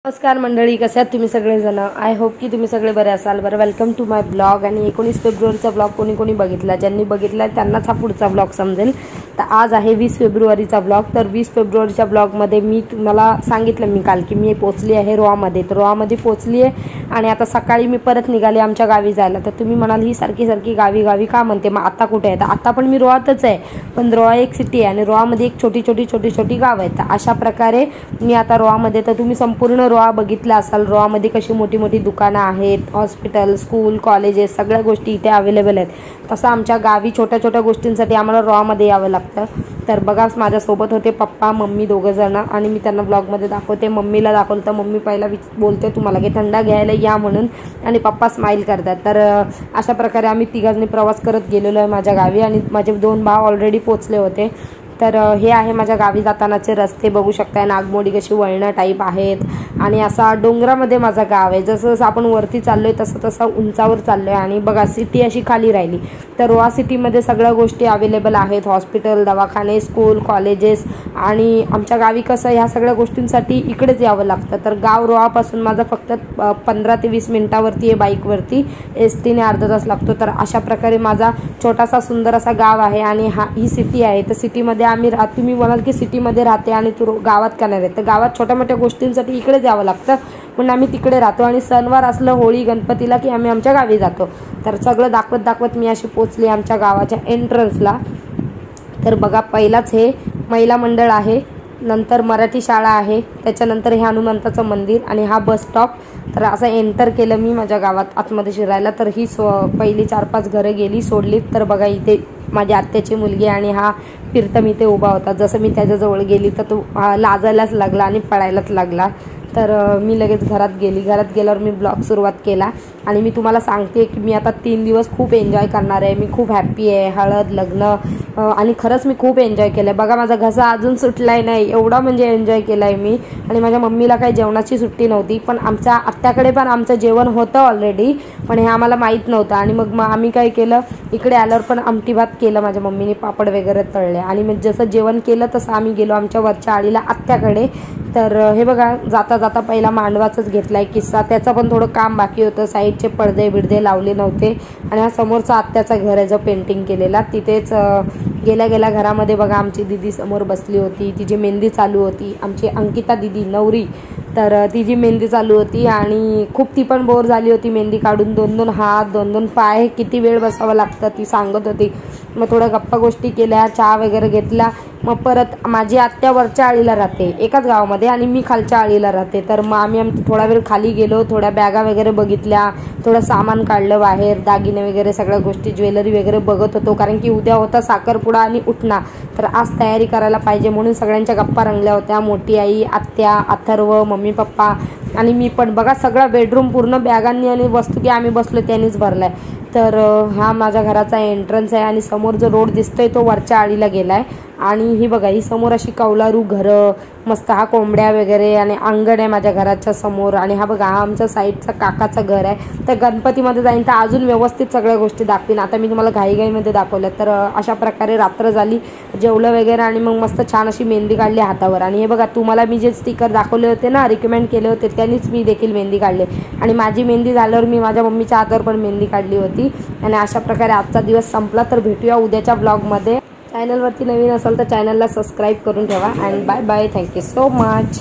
नमस्कार मंडळी, कसे आहात तुम्ही सगळेजण? आय होप की तुम्ही सगळे बरे असाल. बरं, वेलकम टू माय ब्लॉग. आणि 19 फेब्रुवारीचा ब्लॉग कोणी कोणी बघितला, ज्यांनी बघितला त्यांनाच हा पुढचा ब्लॉग समजेल. तर आज आहे 20 फेब्रुवारीचा ब्लॉग. तर 20 फेब्रुवारीच्या ब्लॉगमध्ये मी तुम्हाला सांगितलं मी काल की मी पोचली आहे रोहामध्ये. तर रोहामध्ये पोचली आहे आणि आता सकाळी मी परत निघाले आमच्या गावी जायला. तर तुम्ही म्हणाल ही सारखी सारखी गावी गावी का म्हणते, मग आता कुठे आहे? तर आता पण मी रोहातच आहे, पण रोहा एक सिटी आहे आणि रोहामध्ये एक छोटी छोटी गाव आहे. तर अशा प्रकारे मी आता रोहामध्ये, तर तुम्ही संपूर्ण रोहा बघितला असाल. रोहामध्ये कशी मोठी मोठी दुकानं आहेत, हॉस्पिटल, स्कूल, कॉलेजेस, सगळ्या गोष्टी इथे अवेलेबल आहेत. तसं आमच्या गावी छोट्या छोट्या गोष्टींसाठी आम्हाला रोहामध्ये यावं लागतं. तर बघा, माझ्यासोबत होते पप्पा मम्मी दोघं जण आणि मी त्यांना ब्लॉगमध्ये दाखवते. मम्मीला दाखवलं तर मम्मी पहिला बोलते तुम्हाला की थंडा घ्यायला या म्हणून, आणि पप्पा स्माईल करतात. तर अशा प्रकारे आम्ही तिघांनी प्रवास करत गेलेलो आहे माझ्या गावी आणि माझे 2 भाव ऑलरेडी पोचले होते. तर हे आहे माझ्या गावी जातानाचे रस्ते, बघू शकताय. नागमोडी कशी वळणं टाईप आहेत आणि असा डोंगरामध्ये माझं गाव आहे. जसं जसं आपण वरती चाललोय तसं तसं उंचावर चाललोय. आणि बघा, सिटी अशी खाली राहिली. तर रोहा सिटीमध्ये सगळ्या गोष्टी अवेलेबल आहेत, हॉस्पिटल, दवाखाने, स्कूल, कॉलेजेस. आणि आमच्या गावी कसं ह्या सगळ्या गोष्टींसाठी इकडेच यावं लागतं. तर गाव रोहापासून माझं फक्त 15 ते 20 मिनिटावरती आहे बाईकवरती. एसटीने अर्धा तास लागतो. तर अशा प्रकारे माझा छोटासा सुंदर असा गाव आहे आणि ही सिटी आहे. तर सिटीमध्ये आम्ही तुम्ही म्हणाल की सिटीमध्ये राहते आणि तू गावात का नाही राहत? तर गावात छोट्या मोठ्या गोष्टींसाठी इकडेच यावं लागतं, पण आम्ही तिकडे राहतो. आणि सणवार असलं, होळी, गणपतीला की आम्ही आमच्या गावी जातो. तर सगळं दाखवत दाखवत मी अशी पोचली आमच्या गावाच्या एंट्रन्सला. तर बघा, पहिलाच हे महिला मंडळ आहे, नंतर मराठी शाळा आहे, त्याच्यानंतर हे हनुमंताचं मंदिर आणि हा बस स्टॉप. तर असं एंटर केलं मी माझ्या गावात आतमध्ये शिरायला. तर ही पहिली 4-5 घरं गेली सोडली. तर बघा, इथे माझी आत्याची मुलगी आणि हा प्रीतम इथे उभा होता. जसं मी त्याच्याजवळ गेली तर तो लाजायलाच लागला आणि पळायलाच लागला. तर मी लगेच घरात गेली. घरात गेल्यावर मी ब्लॉग सुरुवात केला आणि मी तुम्हाला सांगते की मी आता 3 दिवस खूप एन्जॉय करणार आहे. मी खूप हॅप्पी आहे. हळद, लग्न आणि खरंच मी खूप एन्जॉय केलं आहे. बघा, माझा घसा अजून सुटलाय नाही, एवढा म्हणजे एन्जॉय केला आहे मी. आणि माझ्या मम्मीला काही जेवणाची सुट्टी नव्हती, पण आमच्या आत्याकडे पण आमचं जेवण होतं ऑलरेडी, पण हे आम्हाला माहीत नव्हतं. आणि मग आम्ही काय केलं, इकडे आल्यावर पण आमटी भात केलं माझ्या मम्मीने, पापड वगैरे तळले. आणि मग जसं जेवण केलं तसं आम्ही गेलो आमच्या वरच्या आळीला आत्याकडे. तर हे बघा, जाता जाता पहिला मांडवाचाच घेतलाय किस्सा. त्याचं पण थोडं काम बाकी होतं, साईडचे पडदे बिडदे लावले नव्हते. आणि हा समोरचा आत्याचा घर आहे जो पेंटिंग केलेला, तिथेच गेल्या गेल्या घरामध्ये बघा आमची दिदी समोर बसली होती, तिची मेहंदी चालू होती. आमची अंकिता दिदी नवरी, तर तिची मेहंदी चालू होती आणि खूप ती पण बोर झाली होती मेहंदी काढून. 2-2 हात 2-2 पाय किती वेळ बसावं लागतं ती सांगत होती. मग थोड्या गप्पा गोष्टी केल्या, चहा वगैरे घेतला. मग परत माझी आत्या वरच्या आळीला राहते एकाच गावामध्ये आणि मी खालच्या आळीला राहते. तर मग आम्ही थोडा वेळ खाली गेलो, थोड्या बॅगा वगैरे बघितल्या, थोडं सामान काढलं बाहेर, दागिने वगैरे सगळ्या गोष्टी, ज्वेलरी वगैरे बघत होतो. कारण की उद्या होता साखरपुडा आणि उठणा, तर आज तयारी करायला पाहिजे म्हणून सगळ्यांच्या गप्पा रंगल्या होत्या. मोठी आई, आत्या, अथर्व, मम्मी पप्पा आणि मी पण. बघा, सगळा बेडरूम पूर्ण बॅगांनी आणि वस्तू की आम्ही बसलो त्यांनीच भरलाय. तर हा माझ्या घराचा एंट्रन्स आहे आणि समोर जो रोड दिसतोय तो वरच्या आळीला गेलाय. आणि ही बघा, ही समोर अशी कौलारू घरं मस्त, हा कोंबड्या वगैरे आणि अंगण आहे माझ्या घराच्या समोर. आणि हा बघा, हा आमच्या साईडचा काकाचं घर आहे. तर गणपतीमध्ये जाईन तर अजून व्यवस्थित सगळ्या गोष्टी दाखवीन. आता मी तुम्हाला घाईघाईमध्ये दाखवल्या. तर अशा प्रकारे रात्र झाली, जेवलं वगैरे आणि मग मस्त छान अशी मेहंदी काढली हातावर. आणि हे बघा, तुम्हाला मी जे स्टिकर दाखवले होते ना, रिकमेंड केले होते, त्यांनीच मी देखील मेहंदी काढली. आणि माझी मेहंदी झाल्यावर मी माझ्या मम्मीच्या हातावर पण मेहंदी काढली होती. आणि अशा प्रकारे आजचा दिवस संपला. तर भेटूया उद्याच्या ब्लॉगमध्ये. चॅनलवरती नवीन असाल तर चॅनलला सबस्क्राईब करून ठेवा. And bye bye, thank you so much.